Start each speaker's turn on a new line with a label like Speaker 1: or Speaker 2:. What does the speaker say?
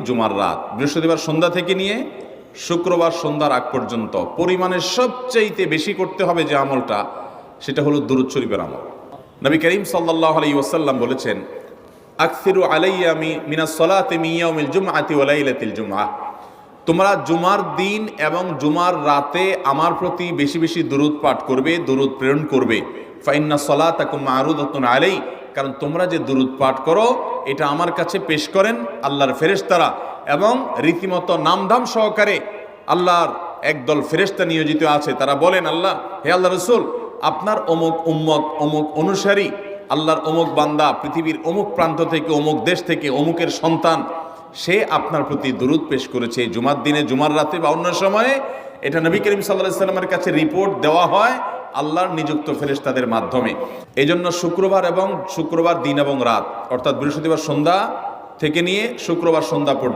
Speaker 1: জুমার রাত, বৃহস্পতিবার সন্ধ্যা থেকে নিয়ে শুক্রবার সন্ধ্যার আগ পর্যন্ত পরিমাণের সবচাইতে বেশি করতে হবে যে আমলটা, সেটা হলো দুরূদ শরীফের আমল। নবী করিম সাল্লাল্লাহু আলাইহি ওয়াসাল্লাম বলেছেন, আকসিরু আলাইয়া মিনাস সালাতি মিন ইয়াউমিল জুমআতি ওয়া লাইলাতিল জুমআহ, তোমরা জুমার দিন এবং জুমার রাতে আমার প্রতি বেশি বেশি দুরূদ পাঠ করবে, দুরূদ প্রেরণ করবে। ফাইন্না সালাতাকুম মা'রুদাতুন আলাই, কারণ তোমরা যে দুরূদ পাঠ করো এটা আমার কাছে পেশ করেন আল্লাহর ফেরেশতারা, এবং রীতিমতো নামধাম সহকারে আল্লাহর একদল ফেরেশতা নিয়োজিত আছে। তারা বলেন, আল্লাহ, হে আল্লাহ রসুল, আপনার অমুক উম্মত, অমুক অনুসারী, আল্লাহর অমুক বান্দা পৃথিবীর অমুক প্রান্ত থেকে, অমুক দেশ থেকে, অমুকের সন্তান, সে আপনার প্রতি দুরূদ পেশ করেছে জুমার দিনে, জুমার রাতে বা অন্য সময়ে। এটা নবী করিম সাল্লাল্লাহু আলাইহি সাল্লামের কাছে রিপোর্ট দেওয়া হয় আল্লাহর নিযুক্ত ফেরেশতাদের মাধ্যমে। এই জন্য শুক্রবার দিন এবং রাত, অর্থাৎ বৃহস্পতিবার সন্ধ্যা থেকে নিয়ে শুক্রবার সন্ধ্যা পর্যন্ত